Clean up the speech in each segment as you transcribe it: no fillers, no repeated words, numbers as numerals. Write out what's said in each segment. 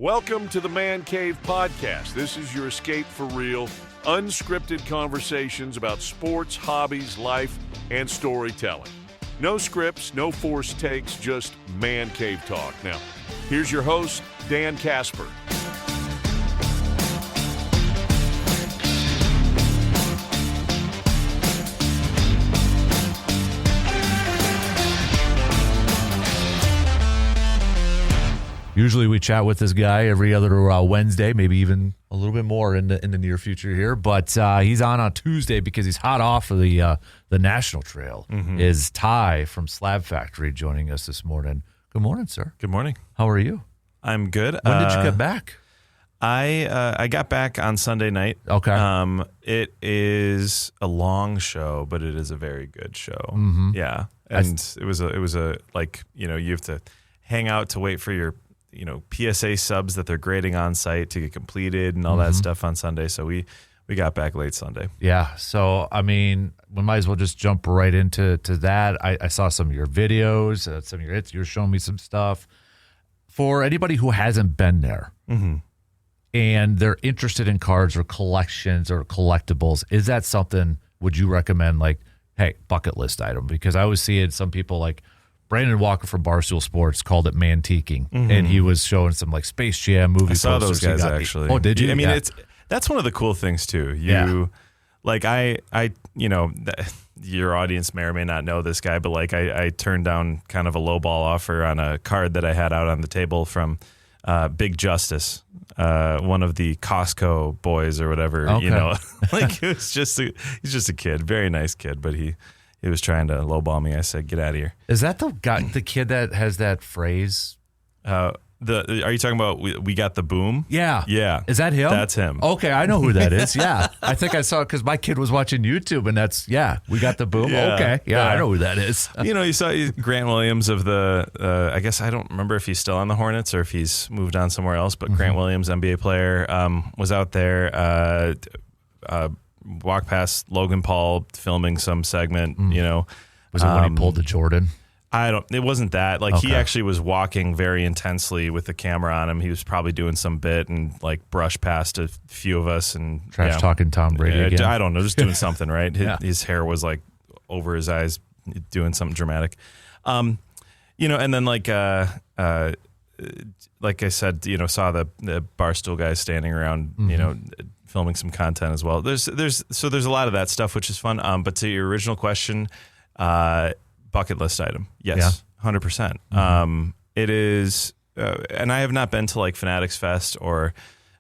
Welcome to the Man Cave Podcast. This is your escape for real, unscripted conversations about sports, hobbies, life, and storytelling. No scripts, no forced takes, just Man Cave talk. Now, here's your host, Dan Casper. Usually we chat with this guy every other Wednesday, maybe even a little bit more in the near future here. But he's on Tuesday because he's hot off of the National Trail. Is Ty from Slab Factory joining us this morning. Good morning, sir. Good morning. How are you? I'm good. When did you get back? I got back on Sunday night. Okay. It is a long show, but it is a very good show. Yeah, and it was a like, you have to hang out to wait for your PSA subs that they're grading on site to get completed and all that stuff on Sunday. So we got back late Sunday. Yeah. So, I mean, we might as well just jump right into that. I saw some of your videos, some of your hits. You're showing me some stuff. For anybody who hasn't been there and they're interested in cards or collections or collectibles, is that something, would you recommend, like, hey, bucket list item? Because I always see it, some people like, Brandon Walker from Barstool Sports called it mantiquing, and he was showing some like Space Jam movie posters. I saw those guys actually. Oh, did you? I mean, that's one of the cool things too. Like your audience may or may not know this guy, but like I turned down kind of a lowball offer on a card that I had out on the table from Big Justice, one of the Costco boys or whatever. Okay. Like he's just a kid, very nice kid, but he was trying to lowball me. I said, "Get out of here." Is that the kid that has that phrase? Are you talking about we got the boom? Yeah. Yeah. Is that him? That's him. Okay, I know who that is. Yeah. I think I saw it because my kid was watching YouTube, and we got the boom. Yeah. Okay. Yeah, I know who that is. You saw Grant Williams of the, I guess I don't remember if he's still on the Hornets or if he's moved on somewhere else, but Grant Williams, NBA player, was out there, walk past Logan Paul filming some segment, Was it when he pulled the Jordan? It wasn't that. Like he actually was walking very intensely with the camera on him. He was probably doing some bit and like brushed past a few of us and trash talking Tom Brady again. I don't know, just doing something, right? His hair was like over his eyes, doing something dramatic. And then like I said, saw the Barstool guys standing around, filming some content as well. There's a lot of that stuff, which is fun. But to your original question, bucket list item. Yes, 100%. It is, and I have not been to like Fanatics Fest or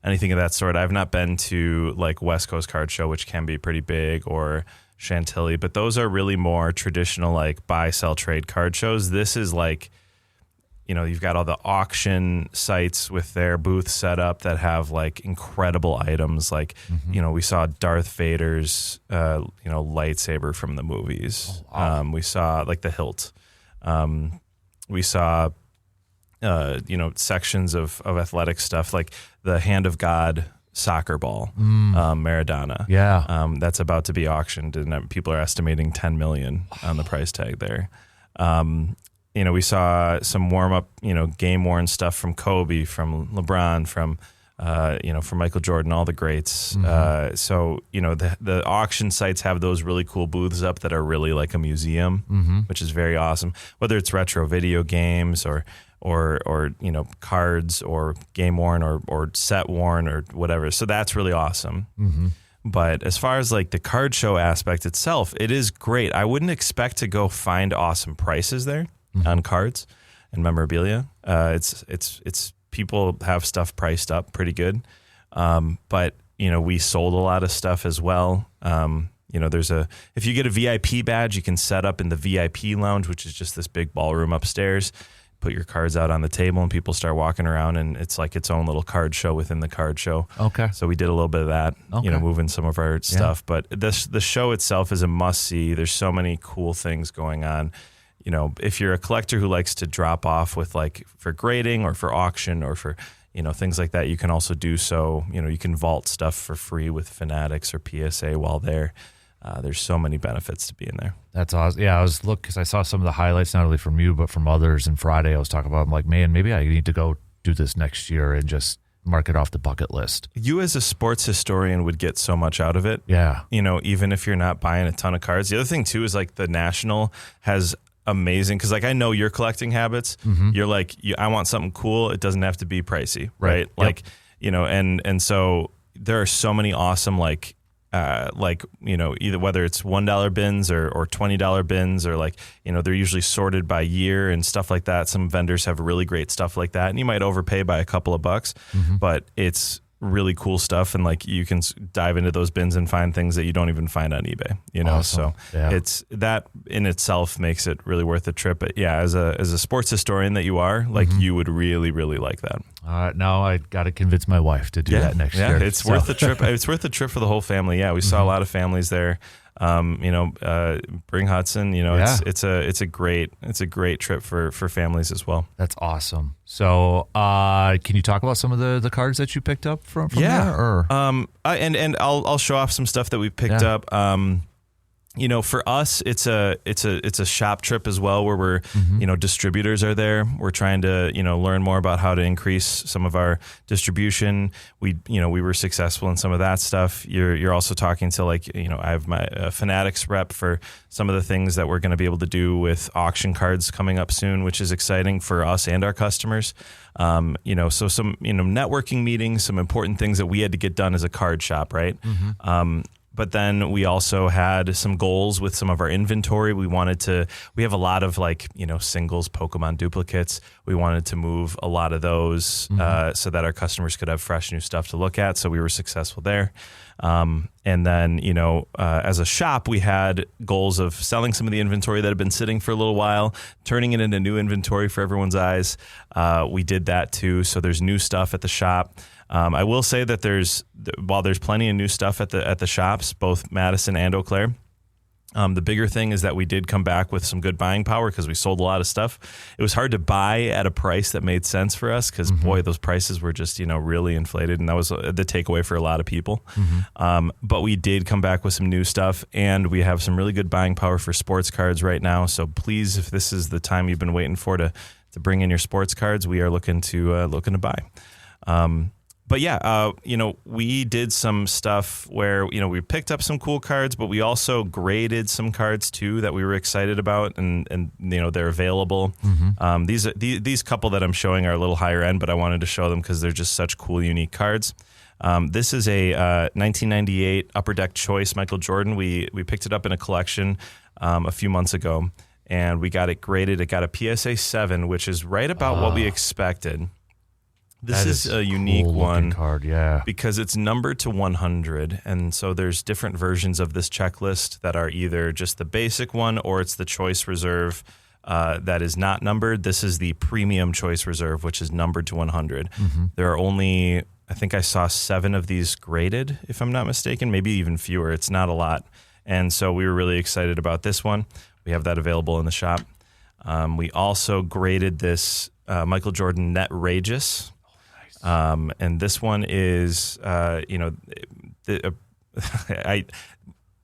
anything of that sort. I've not been to like West Coast Card Show, which can be pretty big, or Chantilly, but those are really more traditional like buy, sell, trade card shows. This is like, you've got all the auction sites with their booth set up that have like incredible items. Like, we saw Darth Vader's, lightsaber from the movies. Oh, wow. We saw like the hilt. We saw, sections of athletic stuff, like the Hand of God soccer ball, Maradona. Yeah. That's about to be auctioned, and people are estimating $10 million on the price tag there. We saw some warm-up, game-worn stuff from Kobe, from LeBron, from Michael Jordan, all the greats. So, the auction sites have those really cool booths up that are really like a museum, which is very awesome. Whether it's retro video games or cards or game-worn or set-worn or whatever. So that's really awesome. But as far as like the card show aspect itself, it is great. I wouldn't expect to go find awesome prices there on cards and memorabilia. It's people have stuff priced up pretty good. But we sold a lot of stuff as well. If you get a VIP badge, you can set up in the VIP lounge, which is just this big ballroom upstairs. Put your cards out on the table and people start walking around, and it's like its own little card show within the card show. Okay. So we did a little bit of that, moving some of our stuff. But the show itself is a must-see. There's so many cool things going on. If you're a collector who likes to drop off with like for grading or for auction or for, things like that, you can also do so. You can vault stuff for free with Fanatics or PSA while there. There's so many benefits to being there. That's awesome. Yeah, because I saw some of the highlights, not only from you, but from others. And Friday I was talking about, I'm like, man, maybe I need to go do this next year and just mark it off the bucket list. You as a sports historian would get so much out of it. Yeah. Even if you're not buying a ton of cards. The other thing too is like the National has amazing, because like I know your collecting habits. You're like, I want something cool. It doesn't have to be pricey, right? Yep. Like, and so there are so many awesome either whether it's $1 bins or $20 bins, or like, they're usually sorted by year and stuff like that. Some vendors have really great stuff like that, and you might overpay by a couple of bucks, but it's really cool stuff. And like, you can dive into those bins and find things that you don't even find on eBay, Awesome. So it's that in itself makes it really worth the trip. But yeah, as a sports historian that you are, like, you would really, really like that. Now I got to convince my wife to do that next year. It's worth the trip. It's worth the trip for the whole family. Yeah. We saw a lot of families there. Bring Hudson, it's a great trip for families as well. That's awesome. So, can you talk about some of the cards that you picked up from there? Or? And I'll show off some stuff that we picked up. For us, it's a shop trip as well, where we're, distributors are there. We're trying to, learn more about how to increase some of our distribution. We were successful in some of that stuff. You're also talking to I have my Fanatics rep for some of the things that we're going to be able to do with auction cards coming up soon, which is exciting for us and our customers. So some, networking meetings, some important things that we had to get done as a card shop, right? But then we also had some goals with some of our inventory. We have a lot of singles, Pokemon duplicates. We wanted to move a lot of those so that our customers could have fresh new stuff to look at. So we were successful there. And then, as a shop, we had goals of selling some of the inventory that had been sitting for a little while, turning it into new inventory for everyone's eyes. We did that too. So there's new stuff at the shop. I will say that while there's plenty of new stuff at the shops, both Madison and Eau Claire, the bigger thing is that we did come back with some good buying power because we sold a lot of stuff. It was hard to buy at a price that made sense for us because, boy, those prices were just, really inflated. And that was the takeaway for a lot of people. But we did come back with some new stuff, and we have some really good buying power for sports cards right now. So please, if this is the time you've been waiting for to bring in your sports cards, we are looking to buy. But yeah, we did some stuff where, we picked up some cool cards, but we also graded some cards too that we were excited about, and they're available. These couple that I'm showing are a little higher end, but I wanted to show them because they're just such cool, unique cards. This is a 1998 Upper Deck Choice Michael Jordan. We picked it up in a collection a few months ago, and we got it graded. It got a PSA 7, which is right about what we expected. This is a unique one card, yeah, because it's numbered to 100, and so there's different versions of this checklist that are either just the basic one or it's the Choice Reserve that is not numbered. This is the Premium Choice Reserve, which is numbered to 100. There are only, I think I saw 7 of these graded, if I'm not mistaken, maybe even fewer. It's not a lot, and so we were really excited about this one. We have that available in the shop. We also graded this Michael Jordan Netrageous. And this one is,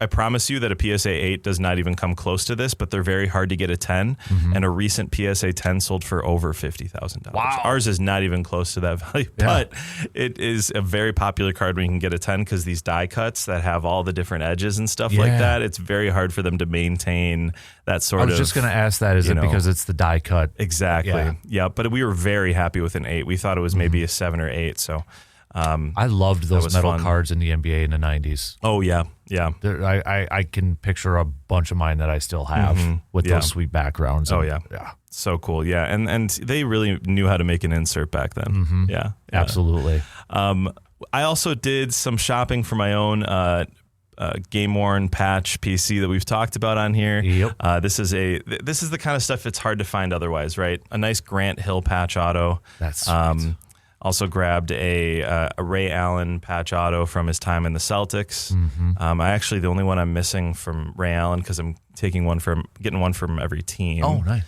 I promise you that a PSA 8 does not even come close to this, but they're very hard to get a 10. And a recent PSA 10 sold for over $50,000. Wow. Ours is not even close to that value, but it is a very popular card when you can get a 10 because these die cuts that have all the different edges and stuff like that, it's very hard for them to maintain that sort of. I was just going to ask that. Is it because it's the die cut? Exactly. Yeah. But we were very happy with an 8. We thought it was maybe a 7 or 8. So I loved those metal cards in the NBA in the 90s. Oh, yeah. Yeah. I can picture a bunch of mine that I still have with those sweet backgrounds. Oh, yeah. Yeah. So cool. Yeah. And they really knew how to make an insert back then. Yeah. Absolutely. I also did some shopping for my own game worn patch PC that we've talked about on here. Yep. This is the kind of stuff that's hard to find otherwise, right? A nice Grant Hill patch auto. That's sweet. Also grabbed a Ray Allen patch auto from his time in the Celtics. I actually, the only one I'm missing from Ray Allen, because I'm getting one from every team. Oh, nice.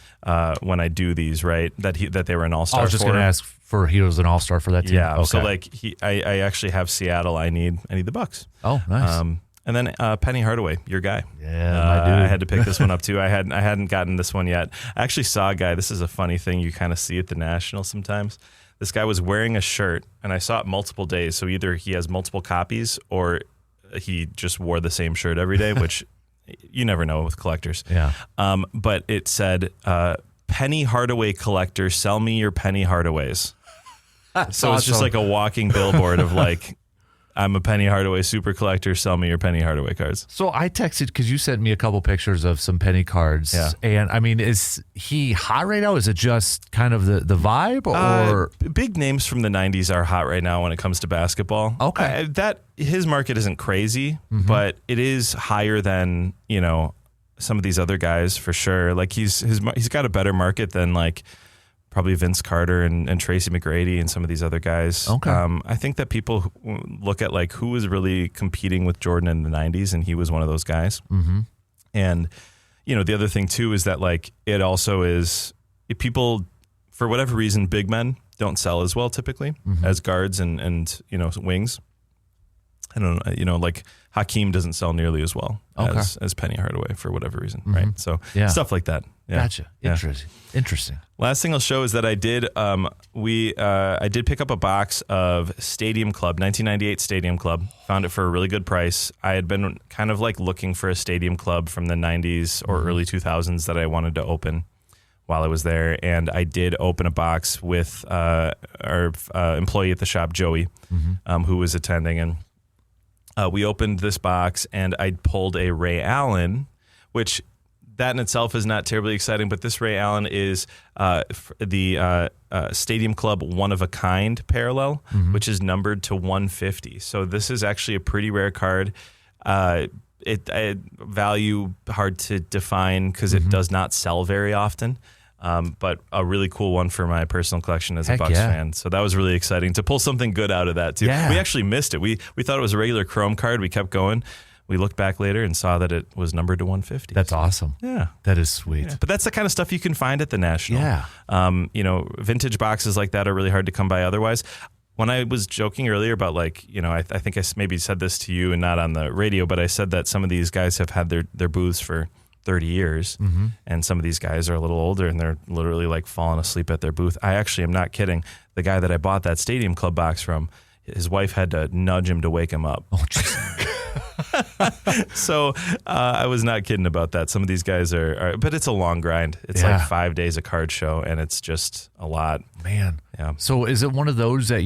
When I do these, right? That they were an all-star. I was just going to ask for he was an all-star for that team. Yeah. Okay. So I actually have Seattle. I need the Bucks. Oh, nice. And then Penny Hardaway, your guy. Yeah, my dude. I had to pick this one up too. I hadn't gotten this one yet. I actually saw a guy. This is a funny thing you kind of see at the National sometimes. This guy was wearing a shirt, and I saw it multiple days. So either he has multiple copies or he just wore the same shirt every day, which you never know with collectors. Yeah. But it said, Penny Hardaway collector, sell me your Penny Hardaways. So it's just like a walking billboard of like, I'm a Penny Hardaway super collector, sell me your Penny Hardaway cards. So I texted, because you sent me a couple pictures of some Penny cards. Yeah. And I mean, is he hot right now? Is it just kind of the vibe, or big names from the 90s are hot right now when it comes to basketball. Okay. That his market isn't crazy, but it is higher than, you know, some of these other guys for sure. Like he's got a better market than like probably Vince Carter and Tracy McGrady and some of these other guys. Okay. I think that people look at like who was really competing with Jordan in the 90s, and he was one of those guys. Mm-hmm. And, you know, the other thing too is that like it also is, people, for whatever reason, big men don't sell as well typically as guards and, you know, wings. I don't know, you know, like Hakeem doesn't sell nearly as well as Penny Hardaway for whatever reason, right? So stuff like that. Yeah. Gotcha. Interesting. Last thing I'll show is that I did pick up a box of Stadium Club, 1998 Stadium Club. Found it for a really good price. I had been kind of like looking for a Stadium Club from the 90s or early 2000s that I wanted to open while I was there, and I did open a box with our employee at the shop, Joey, who was attending, and we opened this box, and I pulled a Ray Allen, which that in itself is not terribly exciting, but this Ray Allen is the Stadium Club one-of-a-kind parallel, which is numbered to 150. So this is actually a pretty rare card. Value hard to define because it does not sell very often. But a really cool one for my personal collection as a Bucks fan. So that was really exciting to pull something good out of that too. Yeah. We actually missed it. We thought it was a regular Chrome card. We kept going. We looked back later and saw that it was numbered to 150. That's awesome. Yeah. That is sweet. Yeah. But that's the kind of stuff you can find at the National. Yeah. You know, vintage boxes like that are really hard to come by otherwise. When I was joking earlier about like, you know, I think I maybe said this to you and not on the radio, but I said that some of these guys have had their booths for 30 years, and some of these guys are a little older and they're literally like falling asleep at their booth. I actually am not kidding. The guy that I bought that Stadium Club box from, his wife had to nudge him to wake him up. Oh, jeez. So I was not kidding about that. Some of these guys are but it's a long grind. It's like 5 days a card show, and it's just a lot. Man. Yeah. So is it one of those that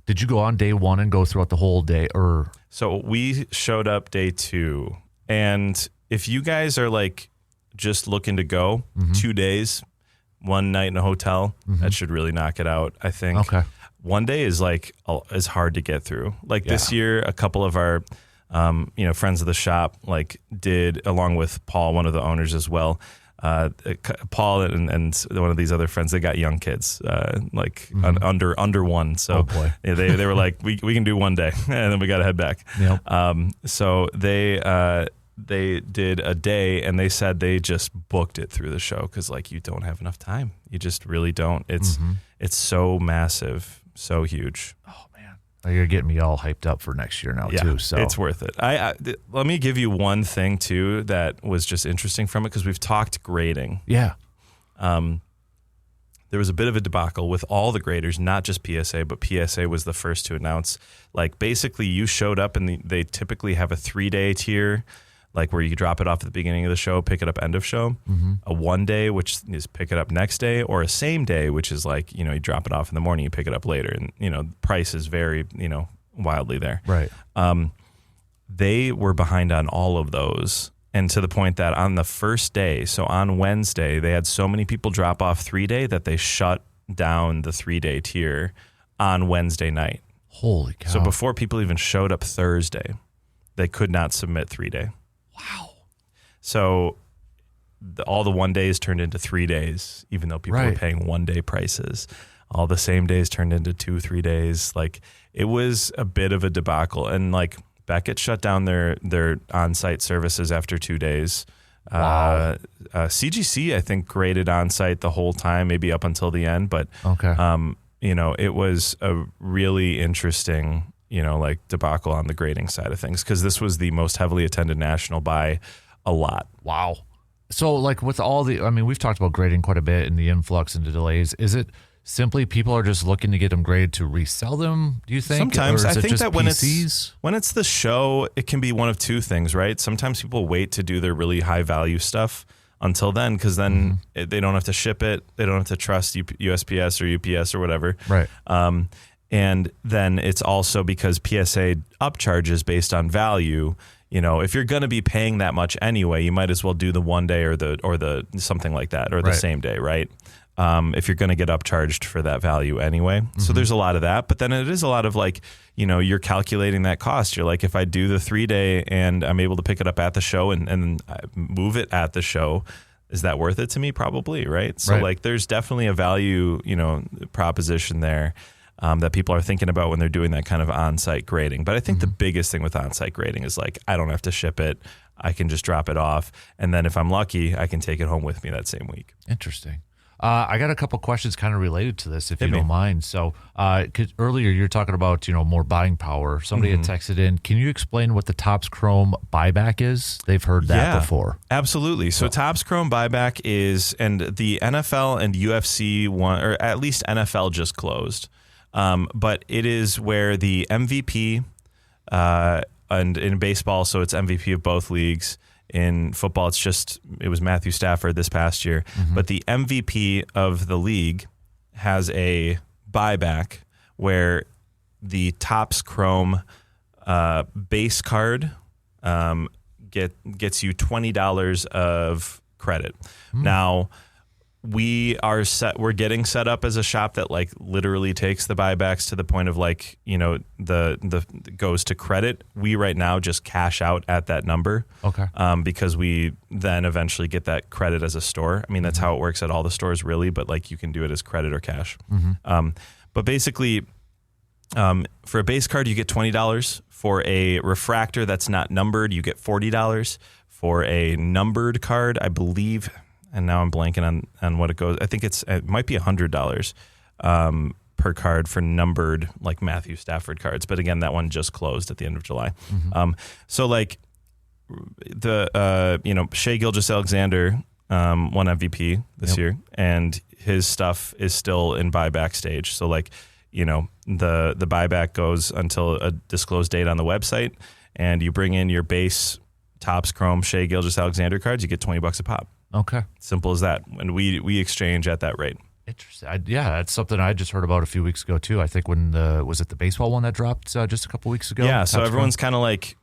did you go on day one and go throughout the whole day, or? So we showed up day 2, and if you guys are like just looking to go 2 days, one night in a hotel, that should really knock it out, I think. Okay. One day is like is hard to get through. Like this year, a couple of our you know, friends of the shop like did, along with Paul, one of the owners as well. Paul and one of these other friends, they got young kids, like under one. So they were like, we can do one day, and then we got to head back. Yep. So they did a day, and they said they just booked it through the show because like you don't have enough time. You just really don't. It's so massive, so huge. Oh man, you're getting me all hyped up for next year now too. So it's worth it. Let me give you one thing too that was just interesting from it, because we've talked grading. Yeah. There was a bit of a debacle with all the graders, not just PSA, but PSA was the first to announce. Like basically, you showed up, and they typically have a 3-day tier, like where you drop it off at the beginning of the show, pick it up end of show, a 1 day, which is pick it up next day, or a same day, which is like, you know, you drop it off in the morning, you pick it up later. And, you know, prices vary, you know, wildly there. Right. They were behind on all of those. And to the point that on the first day, so on Wednesday, they had so many people drop off 3-day that they shut down the 3-day tier on Wednesday night. Holy cow. So before people even showed up Thursday, they could not submit 3-day. Wow. So all the 1 days turned into 3 days, even though people were paying 1 day prices. All the same days turned into 2-3 days. Like it was a bit of a debacle. And like Beckett shut down their on-site services after 2 days. Wow. CGC, I think, graded on-site the whole time, maybe up until the end. But, you know, it was a really interesting, you know, like debacle on the grading side of things, because this was the most heavily attended national by a lot. Wow. So like with all the, I mean, we've talked about grading quite a bit and the influx and the delays. Is it simply people are just looking to get them graded to resell them, do you think? Sometimes. Or is I it think just that PCs? when it's the show, it can be one of two things, right? Sometimes people wait to do their really high value stuff until then, because then they don't have to ship it. They don't have to trust USPS or UPS or whatever. Right. And then it's also because PSA upcharges based on value. You know, if you're going to be paying that much anyway, you might as well do the one day or the something like that, or the same day, right? If you're going to get upcharged for that value anyway. So there's a lot of that, but then it is a lot of like, you know, you're calculating that cost. You're like, if I do the 3-day and I'm able to pick it up at the show and move it at the show, is that worth it to me? Probably, right? So like there's definitely a value, you know, proposition there. That people are thinking about when they're doing that kind of on-site grading. But I think the biggest thing with on-site grading is like, I don't have to ship it. I can just drop it off. And then if I'm lucky, I can take it home with me that same week. Interesting. I got a couple questions kind of related to this, if you don't mind. So 'cause earlier you're talking about, you know, more buying power. Somebody had texted in. Can you explain what the Topps Chrome buyback is? They've heard that before. Absolutely. So Topps Chrome buyback is, and the NFL and UFC one, or at least NFL just closed. But it is where the MVP, and in baseball, so it's MVP of both leagues. In football, it was Matthew Stafford this past year. But the MVP of the league has a buyback where the Topps Chrome base card gets you $20 of credit. Now, we're getting set up as a shop that like literally takes the buybacks to the point of like, you know, the goes to credit. We right now just cash out at that number. Okay. Because we then eventually get that credit as a store. I mean, that's how it works at all the stores really, but like you can do it as credit or cash. But basically, for a base card, you get $20. For a refractor that's not numbered, you get $40. For a numbered card, I believe, and now I'm blanking on what it goes. I think it might be $100 per card for numbered like Matthew Stafford cards. But again, that one just closed at the end of July. So like the you know, Shai Gilgeous-Alexander won MVP this year, and his stuff is still in buyback stage. So like, you know, the buyback goes until a disclosed date on the website, and you bring in your base Topps Chrome Shai Gilgeous-Alexander cards, you get $20 a pop. Okay. Simple as that. And we exchange at that rate. Interesting. That's something I just heard about a few weeks ago too. I think when was it the baseball one that dropped just a couple weeks ago? Yeah. So everyone's kind of like,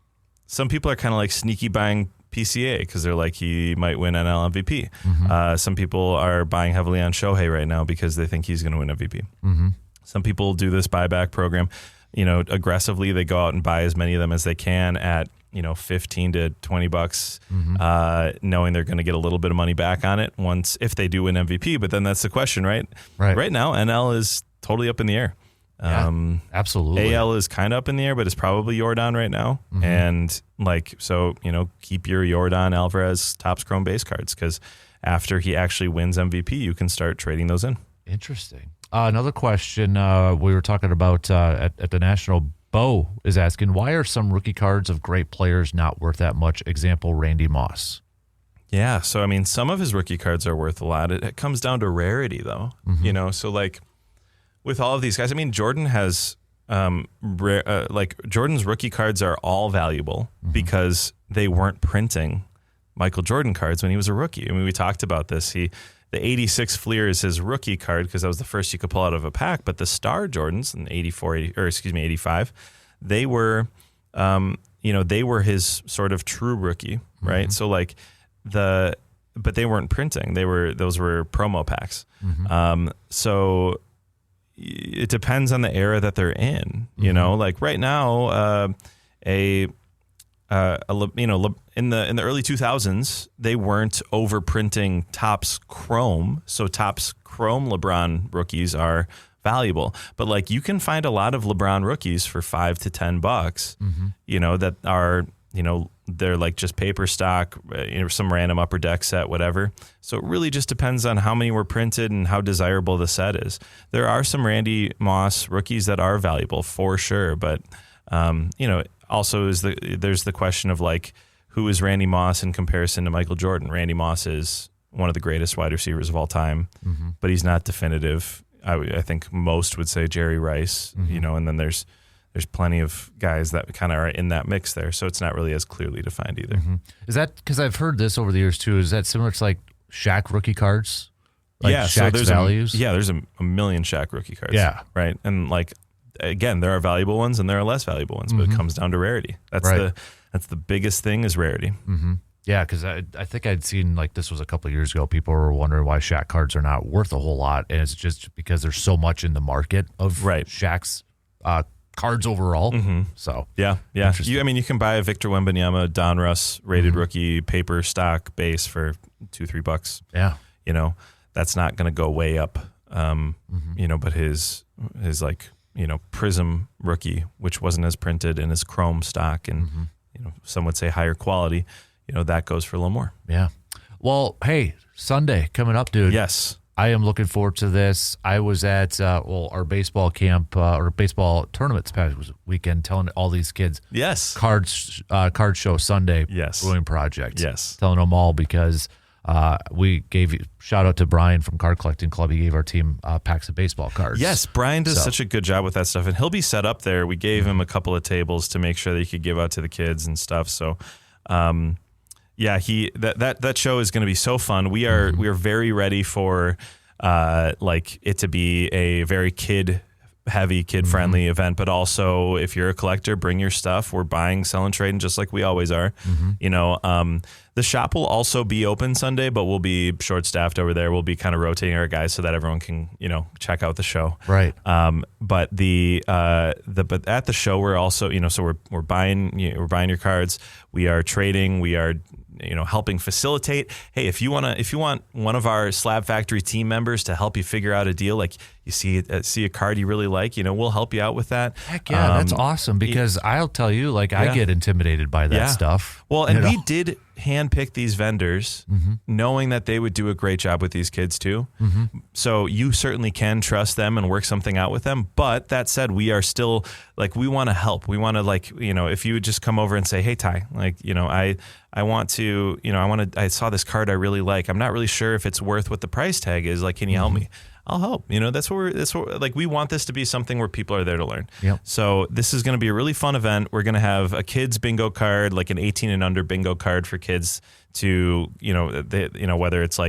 some people are kind of like sneaky buying PCA because they're like, he might win NL MVP. Some people are buying heavily on Shohei right now because they think he's going to win MVP. Some people do this buyback program, you know, aggressively. They go out and buy as many of them as they can at, you know, $15 to $20, knowing they're going to get a little bit of money back on it if they do win MVP. But then that's the question, right? Right now, NL is totally up in the air. Absolutely. AL is kind of up in the air, but it's probably Yordan right now. And like, so, you know, keep your Yordan Alvarez Topps Chrome base cards, because after he actually wins MVP, you can start trading those in. Interesting. Another question we were talking about at the National. Bo is asking, why are some rookie cards of great players not worth that much? Example, Randy Moss. Yeah, so I mean, some of his rookie cards are worth a lot. It comes down to rarity, though. You know, so like with all of these guys, I mean, Jordan has like Jordan's rookie cards are all valuable because they weren't printing Michael Jordan cards when he was a rookie. I mean, we talked about this. The 86 Fleer is his rookie card because that was the first you could pull out of a pack. But the Star Jordans in 85, they were, you know, they were his sort of true rookie, right? So like but they weren't printing. Those were promo packs. So it depends on the era that they're in. You know, like right now, you know, in the early 2000s, they weren't overprinting Topps Chrome, so Topps Chrome LeBron rookies are valuable. But like you can find a lot of LeBron rookies for $5 to $10, you know, that are, you know, they're like just paper stock, you know, some random upper deck set, whatever. So it really just depends on how many were printed and how desirable the set is. There are some Randy Moss rookies that are valuable for sure, but you know, also there's the question of like, who is Randy Moss in comparison to Michael Jordan? Randy Moss is one of the greatest wide receivers of all time, but he's not definitive. I think most would say Jerry Rice, and then there's plenty of guys that kind of are in that mix there. So it's not really as clearly defined either. Is that because I've heard this over the years too? Is that similar to like Shaq rookie cards? Like Shaq's so there's values? There's a million Shaq rookie cards. Yeah. Right. And like, again, there are valuable ones and there are less valuable ones, but it comes down to rarity. That's the biggest thing is rarity. Yeah, because I think I'd seen, like, this was a couple of years ago, people were wondering why Shaq cards are not worth a whole lot, and it's just because there's so much in the market of Shaq's cards overall. So yeah. You can buy a Victor Wembanyama Donruss rated rookie paper stock base for $2-3. Yeah. That's not going to go way up. But his like, Prism rookie, which wasn't as printed, and his Chrome stock, and some would say higher quality, that goes for a little more. Yeah. Well, hey, Sunday coming up, dude. Yes. I am looking forward to this. I was at our baseball camp or baseball tournament this past weekend, telling all these kids, card show Sunday, Brewing Project, telling them all because we gave shout out to Brian from Card Collecting Club. He gave our team packs of baseball cards. Yes, Brian does such a good job with that stuff, and he'll be set up there. We gave him a couple of tables to make sure that he could give out to the kids and stuff. So. That show is going to be so fun. We are very ready for it to be a very kid friendly event, but also if you're a collector, bring your stuff. We're buying, selling, trading just like we always are. The shop will also be open Sunday, but we'll be short staffed over there. We'll be kind of rotating our guys so that everyone can, check out the show. Right. But at the show, we're also, so we're buying your cards. We are trading. We are, helping facilitate. Hey, if you want one of our Slab Factory team members to help you figure out a deal, like you see a card you really like, we'll help you out with that. Heck yeah, that's awesome because I'll tell you, I get intimidated by that stuff. Well, and we did handpick these vendors knowing that they would do a great job with these kids too. So you certainly can trust them and work something out with them. But that said, we are still we want to help. We want to if you would just come over and say, hey, Ty, I saw this card I really like. I'm not really sure if it's worth what the price tag is. Can you help me? I'll help. That's what we want this to be something where people are there to learn. Yep. So this is going to be a really fun event. We're going to have a kids bingo card, like an 18 and under bingo card for kids to, whether it's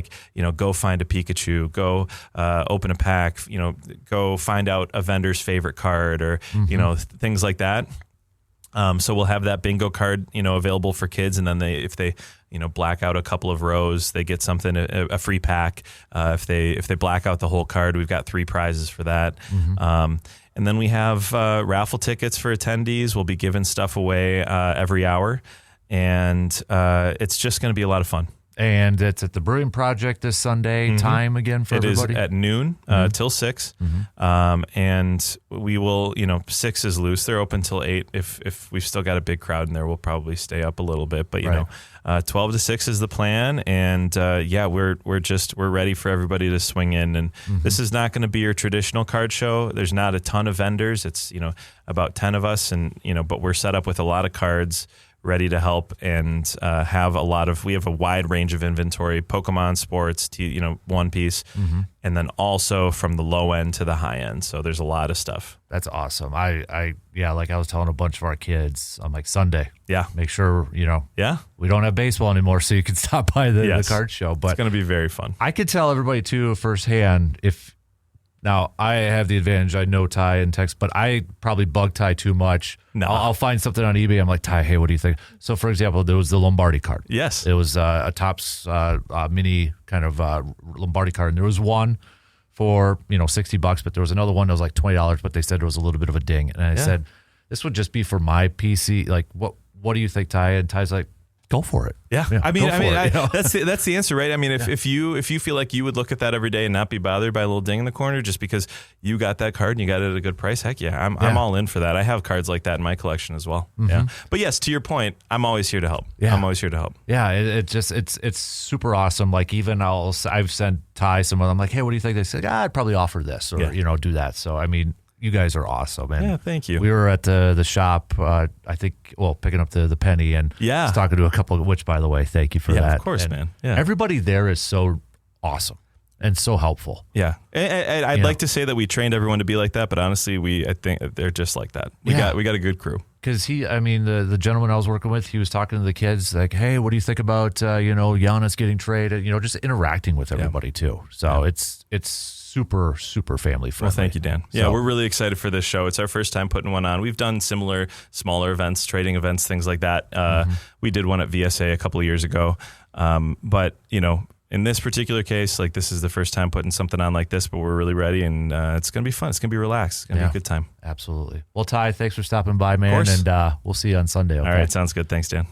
go find a Pikachu, go open a pack, go find out a vendor's favorite card or, things like that. So we'll have that bingo card, available for kids. And then if they black out a couple of rows, they get something, a free pack. If they black out the whole card, we've got 3 prizes for that. And then we have raffle tickets for attendees. We'll be giving stuff away every hour. And it's just going to be a lot of fun. And it's at the Brewing Project this Sunday. Time again for everybody? It is at noon till 6. And we will, 6 is loose. They're open till 8. If we've still got a big crowd in there, we'll probably stay up a little bit. But, 12 to 6 is the plan. And, we're ready for everybody to swing in. And this is not going to be your traditional card show. There's not a ton of vendors. It's, about 10 of us. And, but we're set up with a lot of cards ready to help and we have a wide range of inventory, Pokemon, sports, One Piece, and then also from the low end to the high end. So there's a lot of stuff. That's awesome. I was telling a bunch of our kids, I'm like, Sunday, make sure, we don't have baseball anymore, so you can stop by the card show. But it's going to be very fun. I could tell everybody too firsthand now, I have the advantage. I know Ty and text, but I probably bug Ty too much. No. I'll find something on eBay. I'm like, Ty, hey, what do you think? So, for example, there was the Lombardi card. Yes. It was a Topps mini kind of Lombardi card. And there was one for, $60, but there was another one that was like $20, but they said there was a little bit of a ding. And I said, this would just be for my PC. Like, what do you think, Ty? And Ty's like, go for it. Yeah. That's the answer, right? I mean, if you feel like you would look at that every day and not be bothered by a little ding in the corner just because you got that card and you got it at a good price, heck yeah, I'm all in for that. I have cards like that in my collection as well. Yeah. But yes, to your point, I'm always here to help. Yeah. I'm always here to help. Yeah. It's super awesome. Like even I've sent Ty someone, I'm like, hey, what do you think? They said, I'd probably offer this or, do that. So, I mean, you guys are awesome. And yeah, thank you. We were at the shop, I think, picking up the penny and just talking to a couple, which, by the way, thank you for that. Of course, and man. Yeah. Everybody there is so awesome. and so helpful. Yeah. And I'd like to say that we trained everyone to be like that, but honestly, I think they're just like that. We got a good crew. Because the gentleman I was working with, he was talking to the kids like, hey, what do you think about, Giannis getting traded? Just interacting with everybody too. So it's super, super family friendly. Well, thank you, Dan. Yeah, we're really excited for this show. It's our first time putting one on. We've done similar, smaller events, trading events, things like that. We did one at VSA a couple of years ago. But, in this particular case, like this is the first time putting something on like this, but we're really ready, and it's going to be fun. It's going to be relaxed. It's going to be a good time. Absolutely. Well, Ty, thanks for stopping by, man, and we'll see you on Sunday. Okay? All right, sounds good. Thanks, Dan.